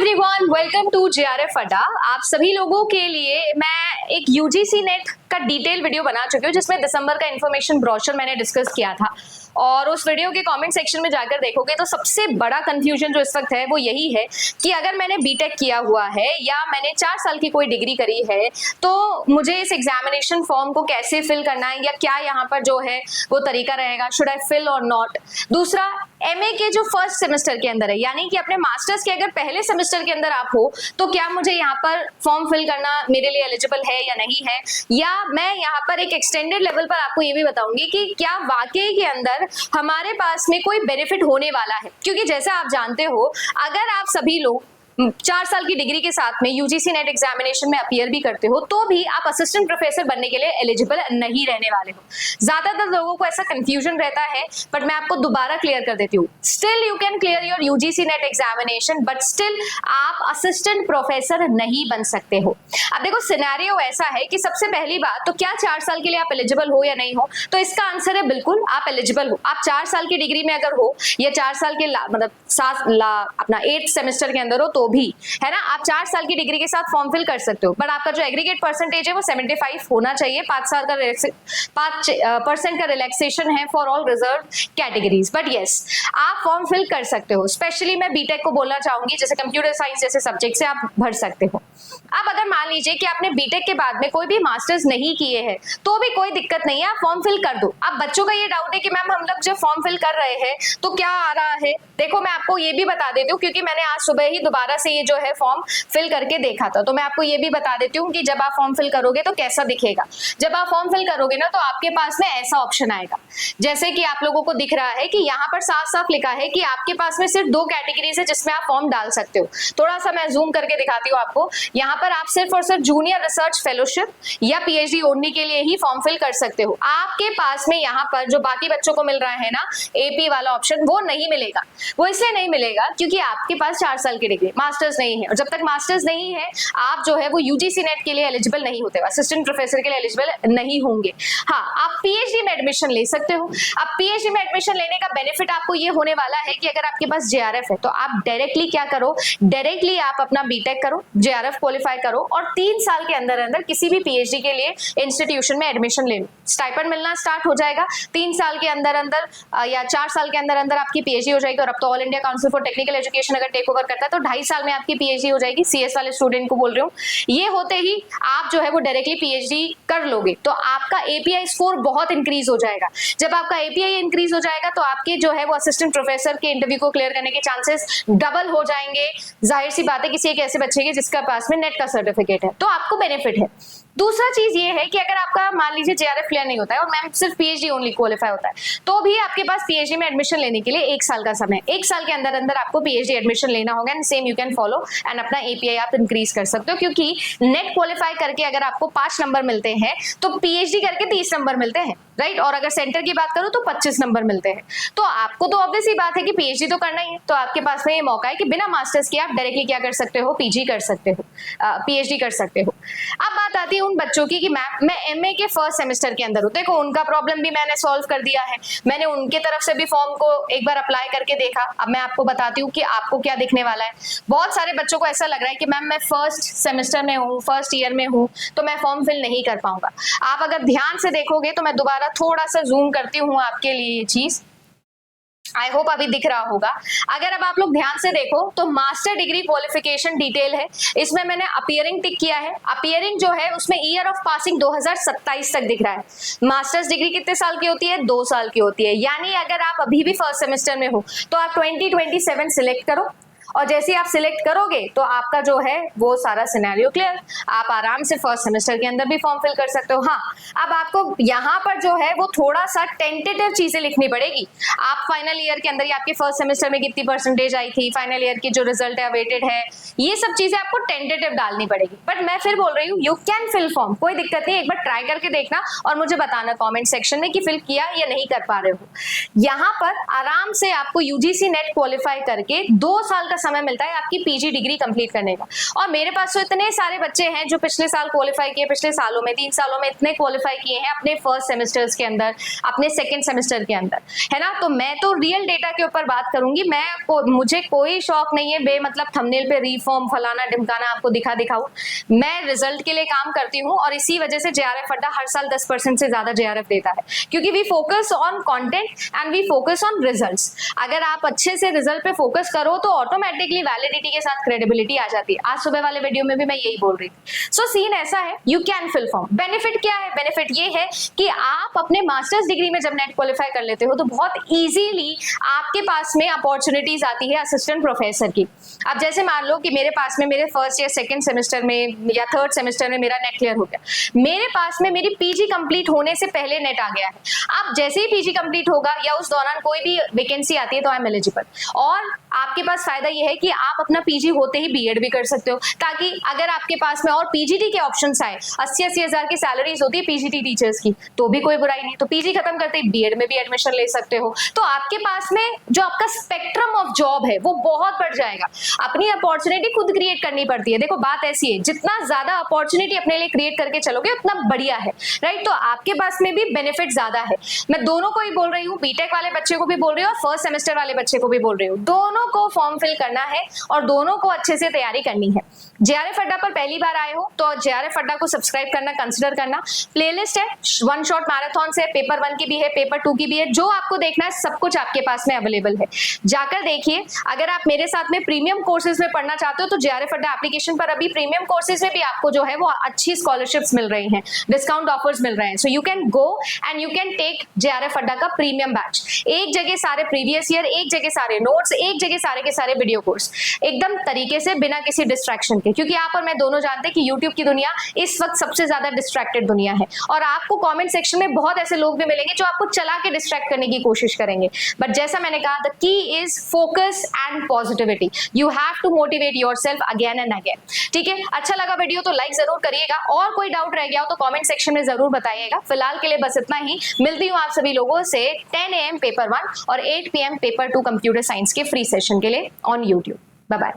Everyone, welcome to JRF अड्डा। आप सभी लोगों के लिए मैं एक यूजीसी नेट का डिटेल वीडियो बना चुकी हूँ जिसमें दिसंबर का इन्फॉर्मेशन ब्रोशर मैंने डिस्कस किया था और उस वीडियो के कमेंट सेक्शन में जाकर देखोगे तो सबसे बड़ा कंफ्यूजन जो इस वक्त है वो यही है कि अगर मैंने बीटेक किया हुआ है या मैंने 4 साल की कोई डिग्री करी है तो मुझे इस एग्जामिनेशन फॉर्म को कैसे फिल करना है या क्या यहाँ पर जो है वो तरीका रहेगा, शुड आई फिल और नॉट। दूसरा, एमए के जो फर्स्ट सेमेस्टर के अंदर है यानी कि अपने मास्टर्स के अगर पहले सेमेस्टर के अंदर आप हो तो क्या मुझे यहाँ पर फॉर्म फिल करना मेरे लिए एलिजिबल है या नहीं है, या मैं यहाँ पर एक एक्सटेंडेड लेवल पर आपको ये भी बताऊंगी कि क्या वाकई के अंदर हमारे पास में कोई बेनिफिट होने वाला है। क्योंकि जैसा आप जानते हो, अगर आप सभी लोग 4 साल की डिग्री के साथ में यूजीसी नेट एग्जामिनेशन में अपीयर भी करते हो तो भी आप असिस्टेंट प्रोफेसर बनने के लिए एलिजिबल नहीं रहने वाले हो। ज्यादातर लोगों को ऐसा कंफ्यूजन रहता है, बट मैं आपको दोबारा क्लियर कर देती हूँ। Still you can clear your UGC net examination, but still आप असिस्टेंट प्रोफेसर नहीं बन सकते हो। अब देखो, सिनेरियो ऐसा है कि सबसे पहली बात तो क्या 4 साल के लिए आप एलिजिबल हो या नहीं हो, तो इसका आंसर है बिल्कुल आप एलिजिबल हो। आप 4 साल की डिग्री में अगर हो या 4 साल के अपना 8th सेमेस्टर के अंदर हो तो भी है ना, आप 4 साल की डिग्री के साथ फॉर्म फिल कर सकते हो। बट आपका जो एग्रीगेट परसेंटेज है वो 75 होना चाहिए। 5% का रिलैक्सेशन है for all reserve categories. But yes, आप फॉर्म फिल कर सकते हो। स्पेशली मैं बीटेक को बोलना चाहूंगी, जैसे कंप्यूटर साइंस जैसे सब्जेक्ट से आप भर सकते हो। अब अगर मान लीजिए कि आपने बीटेक के बाद में कोई भी मास्टर्स नहीं किए हैं तो भी कोई दिक्कत नहीं है, आप फॉर्म फिल कर दो। अब बच्चों का ये डाउट है कि मैम हम लोग जब फॉर्म फिल कर रहे हैं तो क्या आ रहा है। देखो, मैं आपको ये भी बता देती हूँ क्योंकि मैंने आज सुबह ही दोबारा से ये जो है फॉर्म फिल करके देखा था, तो मैं आपको ये भी बता देती हूँ कि जब आप फॉर्म फिल करोगे तो कैसा दिखेगा। जब आप फॉर्म फिल करोगे ना तो आपके पास में ऐसा ऑप्शन आएगा, जैसे कि आप लोगों को दिख रहा है कि यहाँ पर साफ साफ लिखा है कि आपके पास में सिर्फ 2 कैटेगरीज है जिसमें आप फॉर्म डाल सकते हो। थोड़ा सा मैं जूम करके दिखाती हूँ आपको। यहाँ पर आप सिर्फ और सिर्फ जूनियर रिसर्च फेलोशिप या पीएचडी ओनली के लिए ही फॉर्म फिल कर सकते हो। आपके पास में यहाँ पर जो बाकी बच्चों को मिल रहा है ना एपी वाला ऑप्शन, वो नहीं मिलेगा। वो इसलिए नहीं मिलेगा क्योंकि आपके पास 4 साल की डिग्री, मास्टर्स नहीं है, और जब तक मास्टर्स नहीं है आप जो है वो यूजीसी नेट के लिए एलिजिबल नहीं होते, असिस्टेंट प्रोफेसर के लिए एलिजिबल नहीं होंगे। हाँ, आप पीएचडी में एडमिशन ले सकते हो। अब पीएचडी में एडमिशन लेने का बेनिफिट आपको ये होने वाला है कि अगर आपके पास जेआरएफ है तो आप डायरेक्टली क्या करो, डायरेक्टली आप अपना बीटेक करो, जेआरएफ क्वालिफाई करो और 3 साल के अंदर अंदर किसी भी पीएचडी के लिए इंस्टीट्यूशन में एडमिशन ले लो। स्टाइपेंड मिलना स्टार्ट हो जाएगा 3 साल के अंदर अंदर या 4 साल के अंदर अंदर आपकी पीएचडी हो जाएगी। और अब तो all India council for technical education अगर टेक ओवर करता है तो 2.5 साल में आपकी पीएचडी हो जाएगी। सीएस वाले स्टूडेंट को बोल रही हूँ, ये होते ही आप जो है वो डायरेक्टली पीएचडी कर लोगे तो आपका एपीआई स्कोर बहुत इंक्रीज हो जाएगा। जब आपका एपीआई इंक्रीज हो जाएगा तो आपके जो है वो असिस्टेंट प्रोफेसर के इंटरव्यू को क्लियर करने के चांसेस डबल हो जाएंगे। जाहिर सी बात है, किसी एक ऐसे बच्चे के जिसका पास में नेट का सर्टिफिकेट है तो आपको बेनिफिट है। दूसरा चीज ये है कि अगर आपका मान लीजिए जेआरएफ क्लियर नहीं होता है और मैम सिर्फ पीएचडी ओनली क्वालिफाई होता है तो भी आपके पास पीएचडी में एडमिशन लेने के लिए 1 साल का समय है। 1 साल के अंदर अंदर आपको पीएचडी एडमिशन लेना होगा and same you can follow and अपना एपीआई आप इंक्रीज कर सकते हो। क्योंकि नेट क्वालिफाई करके अगर आपको 5 नंबर मिलते हैं तो पीएचडी करके 30 नंबर मिलते हैं, राइट। और अगर सेंटर की बात करूं तो 25 नंबर मिलते हैं। तो आपको तो ऑब्वियस ही बात है कि पीएचडी तो करना ही है, तो आपके पास में ये मौका है कि बिना मास्टर्स के आप डायरेक्टली क्या कर सकते हो, पीजी कर सकते हो, पीएचडी कर सकते हो। अब बात आती है उन बच्चों की कि मैं एमए के फर्स्ट सेमेस्टर के अंदर हूं। देखो, उनका प्रॉब्लम भी मैंने सॉल्व कर दिया है। मैंने उनके तरफ से भी फॉर्म को एक बार अप्लाई करके देखा। अब मैं आपको बताती हूँ कि आपको क्या दिखने वाला है। बहुत सारे बच्चों को ऐसा लग रहा है कि मैम मैं फर्स्ट सेमेस्टर में हूँ, फर्स्ट ईयर में हूँ, तो मैं फॉर्म फिल नहीं कर पाऊंगा। आप अगर ध्यान से देखोगे तो मैं दोबारा थोड़ा सा जूम करती हूँ आपके लिए ये चीज, आई होप अभी दिख रहा होगा। अगर अब आप लोग ध्यान से देखो तो मास्टर डिग्री क्वालिफिकेशन डिटेल है, इसमें मैंने अपीयरिंग टिक किया है। अपीयरिंग जो है उसमें ईयर ऑफ पासिंग 2027 तक दिख रहा है। मास्टर्स डिग्री कितने साल की होती है, 2 साल की होती है। यानी अगर आप अभी भी फर्स्ट सेमेस्टर में हो तो आप 2027 सिलेक्ट करो और जैसे आप सिलेक्ट करोगे तो आपका जो है वो सारा सिनेरियो क्लियर, आप आराम से फर्स्ट सेमेस्टर के अंदर भी फॉर्म फिल कर सकते हो। हाँ, अब आपको यहाँ पर जो है वो थोड़ा सा टेंटेटिव चीजें लिखनी पड़ेगी। आप फाइनल ईयर के अंदर आपके फर्स्ट सेमेस्टर में कितनी परसेंटेज आई थी, फाइनल ईयर की जो रिजल्ट है अवेटेड है, ये सब चीजें आपको टेंटेटिव डालनी पड़ेगी। बट मैं फिर बोल रही हूँ यू कैन फिल फॉर्म, कोई दिक्कत नहीं। एक बार ट्राई करके देखना और मुझे बताना कॉमेंट सेक्शन में कि फिल किया या नहीं कर पा रहे हो। यहाँ पर आराम से आपको यूजीसी नेट क्वालिफाई करके 2 साल का समय मिलता है आपकी पीजी डिग्री कंप्लीट करने का। और मेरे पास तो इतने सारे बच्चे हैं जो पिछले साल क्वालिफाई किए, पिछले सालों में 3 सालों में इतने क्वालिफाई किए हैं अपने फर्स्ट सेमेस्टर्स के अंदर, अपने सेकंड सेमेस्टर के अंदर, है ना। तो मैं तो रियल डेटा के ऊपर बात करूंगी। मुझे कोई शौक नहीं है बेमतलब थंबनेल पे रीफॉर्म फलाना ढिमकाना आपको दिखाऊं। मैं रिजल्ट के लिए काम करती हूँ और इसी वजह से जेआरएफ अड्डा हर साल 10% से ज्यादा जेआरएफ देता है, क्योंकि we focus on content and we focus on results. अगर आप अच्छे से रिजल्ट पे फोकस करो तो ऑटोमेटिकली वैलिडिटी के साथ क्रेडिबिलिटी आ जाती है। आज सुबह वाले वीडियो में भी मैं यही बोल रही थी। सो सीन ऐसा है, you can fill form. Benefit क्या है? बेनिफिट ये है कि आप अपने मास्टर्स डिग्री में जब नेट क्वालिफाई कर लेते हो तो बहुत इजीली आपके पास में अपॉर्चुनिटीज आती है असिस्टेंट प्रोफेसर की। अब जैसे मान लो कि मेरे पास में मेरे फर्स्ट या सेकंड सेमेस्टर में या थर्ड सेमेस्टर में मेरा नेट क्लियर हो गया, मेरे पास में मेरी पीजी कंप्लीट होने से पहले नेट आ गया है। अब जैसे ही पीजी कंप्लीट होगा या उस दौरान कोई भी वैकेंसी आती है तो आई एम एलिजिबल। और आपके पास फायदा ये है कि आप अपना पीजी होते ही बीएड भी कर सकते हो, ताकि अगर आपके पास में और पीजीटी के ऑप्शंस आए, 80-80 हजार की सैलरीज होती है पीजीटी टीचर्स की, तो भी कोई बुराई नहीं। तो पीजी खत्म करते ही बीएड में भी एडमिशन ले सकते हो। तो आपके पास में जो आपका स्पेक्ट्रम ऑफ जॉब है वो बहुत बढ़ जाएगा। अपनी अपॉर्चुनिटी खुद क्रिएट करनी पड़ती है। देखो बात ऐसी है, जितना ज्यादा अपॉर्चुनिटी अपने लिए क्रिएट करके चलोगे उतना बढ़िया है, राइट। तो आपके पास में भी बेनिफिट ज्यादा है। मैं दोनों को ही बोल रही हूँ, बीटेक वाले बच्चे को भी बोल रही हूँ और फर्स्ट सेमेस्टर वाले बच्चे को भी बोल रही हूँ। दोनों को फॉर्म फिल करना है और दोनों को अच्छे से तैयारी करनी है। जेआरएफ अड्डा पर पहली बार आए हो तो जेआरएफ अड्डा को सब्सक्राइब करना कंसिडर करना। प्लेलिस्ट है, वन शॉट मैराथन से, पेपर 1 की भी है, पेपर 2 की भी है। जो आपको देखना है सब कुछ आपके पास में अवेलेबल है, जाकर देखिए। अगर आप मेरे साथ में प्रीमियम कोर्सेज में पढ़ना चाहते हो तो जेआरएफ अड्डा एप्लीकेशन पर अभी प्रीमियम कोर्सेज में भी आपको जो है वो अच्छी स्कॉलरशिप्स मिल रही हैं, डिस्काउंट ऑफर्स मिल रहे हैं। So you can go and you can take JRF Adda का प्रीमियम बैच। एक जगह सारे प्रीवियस ईयर, एक जगह सारे नोट्स, एक जगह सारे के सारे वीडियो कोर्स, एकदम तरीके से बिना किसी डिस्ट्रैक्शन के। क्योंकि आप और मैं दोनों जानते हैं कि यूट्यूब की दुनिया इस वक्त सबसे ज्यादा डिस्ट्रैक्टेड दुनिया है, और आपको कमेंट सेक्शन में बहुत ऐसे लोग भी मिलेंगे जो आपको चला के डिस्ट्रैक्ट करने की कोशिश करेंगे। बट जैसा मैंने कहा, the key is focus and positivity. You have to motivate yourself again and again. ठीक है, अच्छा लगा वीडियो तो लाइक जरूर करिएगा, और कोई डाउट रह गया हो तो कमेंट सेक्शन में जरूर बताइएगा। फिलहाल के लिए बस इतना ही। मिलती हूँ आप सभी लोगों से 10 AM पेपर 1 और 8 PM पेपर 2 कंप्यूटर साइंस के फ्री सेशन के लिए ऑन यूट्यूब। Bye bye.